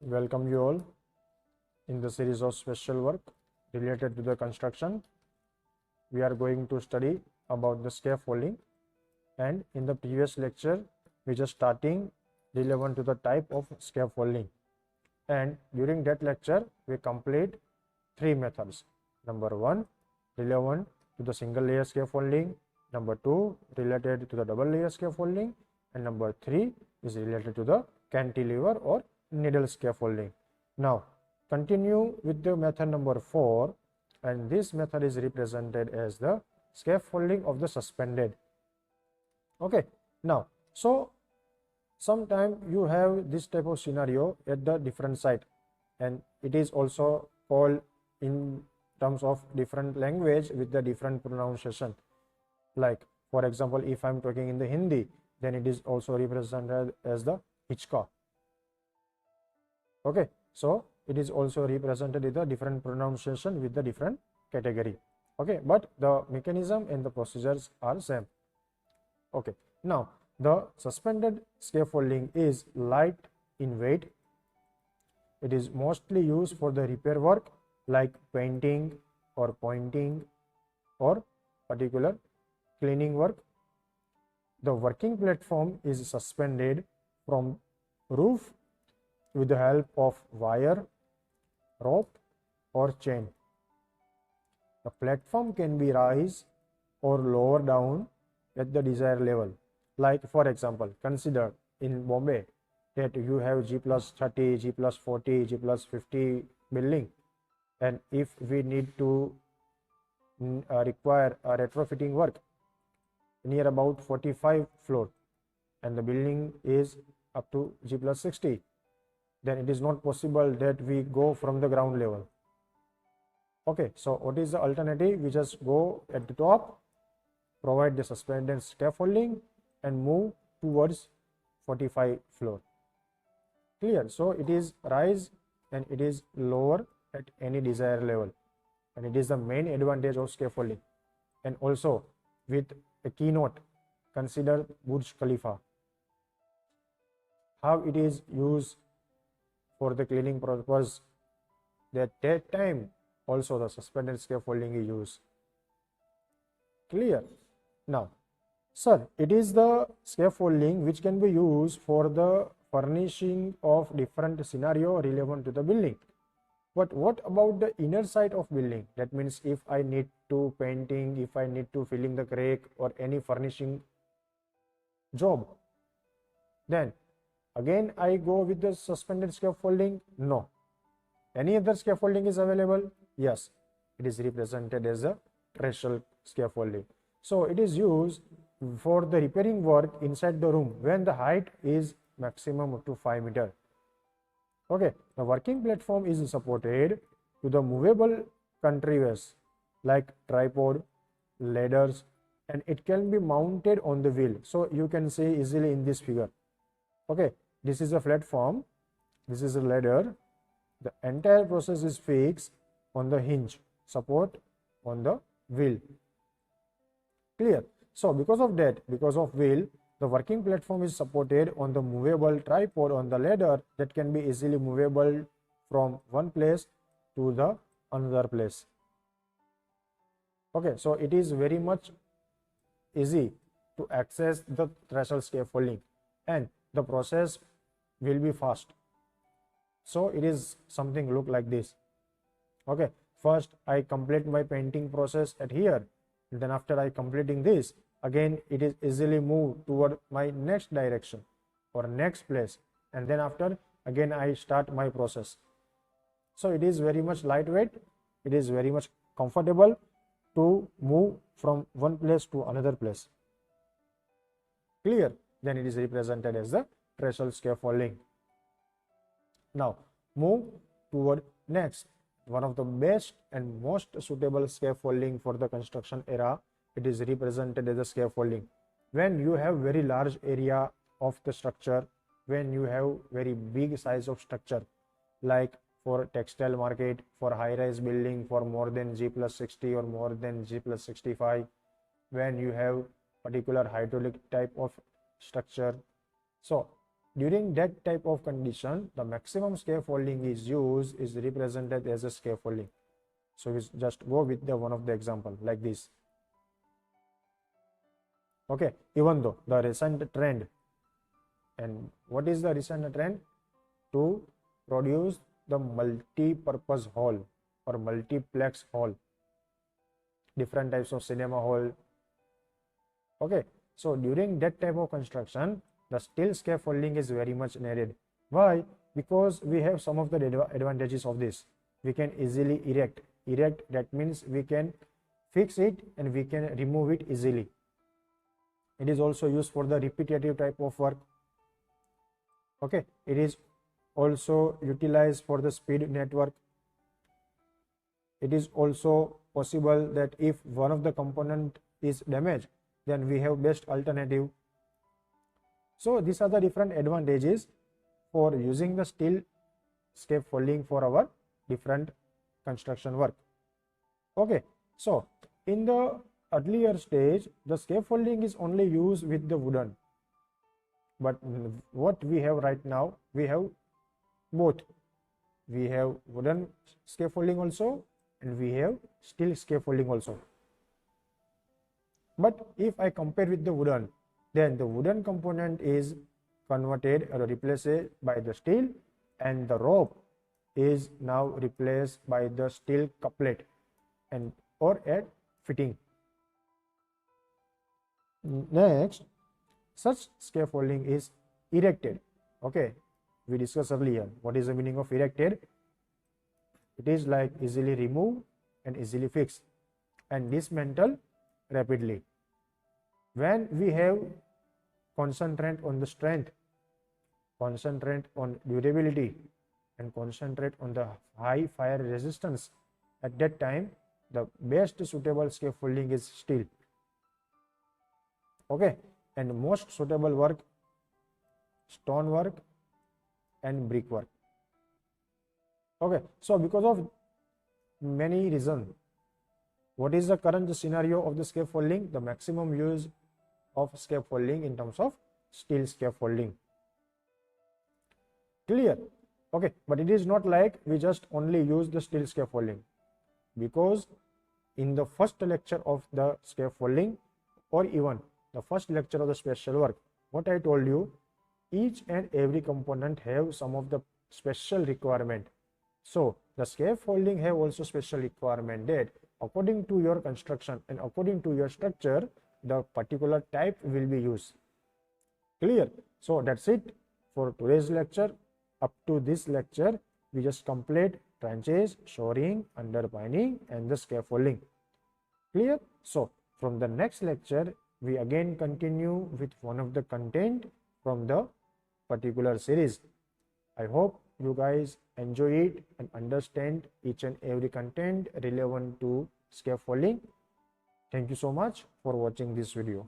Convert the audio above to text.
Welcome you all in the series of special work related to the construction. We are going to study about the scaffolding, and in the previous lecture we just starting relevant to the type of scaffolding, and during that lecture we complete three methods. Number one, relevant to the single layer scaffolding. Number two, related to the double layer scaffolding, and number three is related to the cantilever or needle scaffolding. Now continue with the method number 4, and this method is represented as the scaffolding of the suspended. Okay, now so sometime you have this type of scenario at the different site, and it is also called in terms of different language with the different pronunciation. Like for example, if I'm talking in the Hindi, then it is also represented as the hichka. Okay, so it is also represented with a different pronunciation with the different category. Okay, but the mechanism and the procedures are same. Okay, now the suspended scaffolding is light in weight. It is mostly used for the repair work like painting or pointing or particular cleaning work. The working platform is suspended from roof with the help of wire, rope or chain. The platform can be raised or lower down at the desired level. Like for example, consider in Bombay that you have G plus 30, G plus 40, G plus 50 building, and if we need to require a retrofitting work near about 45 floor and the building is up to G plus 60, then it is not possible that we go from the ground level. Okay, so what is the alternative? We just go at the top, provide the suspended scaffolding and move towards 45 floor. Clear? So it is rise and it is lower at any desired level, and it is the main advantage of scaffolding. And also with a keynote, consider Burj Khalifa, how it is used for the cleaning purpose. At that time also the suspended scaffolding is used. Clear? Now sir, it is the scaffolding which can be used for the furnishing of different scenario relevant to the building. But what about the inner side of building? That means if I need to painting, if I need to filling the crack or any furnishing job, then again I go with the suspended scaffolding? No. Any other scaffolding is available? Yes, it is represented as a traceable scaffolding. So it is used for the repairing work inside the room when the height is maximum up to 5 meters. Okay, the working platform is supported to the movable contrivances like tripod, ladders, and it can be mounted on the wheel. So you can see easily in this figure. Okay, this is a platform, this is a ladder. The entire process is fixed on the hinge, support on the wheel. Clear? So because of that, because of wheel, the working platform is supported on the movable tripod on the ladder that can be easily movable from one place to the another place. Okay, so it is very much easy to access the threshold scaffolding, and the process will be fast. So it is something look like this. Okay, first I complete my painting process at here, and then after I completing this, again it is easily moved toward my next direction or next place, and then after again I start my process. So it is very much lightweight, it is very much comfortable to move from one place to another place. Clear? Then it is represented as the traceable scaffolding. Now move toward next, one of the best and most suitable scaffolding for the construction era. It is represented as a scaffolding when you have very large area of the structure, when you have very big size of structure, like for textile market, for high-rise building for more than G plus 60 or more than G plus 65, when you have particular hydraulic type of structure. So during that type of condition, the maximum scaffolding is used is represented as a scaffolding. So we just go with the one of the example like this. Okay, even though the recent trend, and what is the recent trend? To produce the multi-purpose hall or multiplex hall, different types of cinema hall. Okay, so during that type of construction, the steel scaffolding is very much needed. Why? Because we have some of the advantages of this. We can easily erect. That means we can fix it and we can remove it easily. It is also used for the repetitive type of work. Okay, it is also utilized for the speed network. It is also possible that if one of the component is damaged, then we have best alternative. So these are the different advantages for using the steel scaffolding for our different construction work. Okay, so in the earlier stage, the scaffolding is only used with the wooden, but what we have right now, we have both. We have wooden scaffolding also and we have steel scaffolding also. But if I compare with the wooden, then the wooden component is converted or replaced by the steel, and the rope is now replaced by the steel couplet and or a fitting. Next, such scaffolding is erected. Okay, we discussed earlier what is the meaning of erected. It is like easily remove and easily fix and dismantle rapidly. When we have concentrate on the strength, concentrate on durability, and concentrate on the high fire resistance, at that time the best suitable scaffolding is steel. Okay, and most suitable work, stone work and brick work. Okay, so because of many reasons, what is the current scenario of the scaffolding? The maximum use of scaffolding in terms of steel scaffolding. Clear? Okay, but it is not like we just only use the steel scaffolding, because in the first lecture of the scaffolding or even the first lecture of the special work, what I told you, each and every component have some of the special requirement. So the scaffolding have also special requirement that according to your construction and according to your structure, the particular type will be used. Clear? So that's it for today's lecture. Up to this lecture, we just complete trenches, shoring, underpinning and the scaffolding. Clear? So from the next lecture, we again continue with one of the content from the particular series. I hope you guys enjoy it and understand each and every content relevant to scaffolding. Thank you so much for watching this video.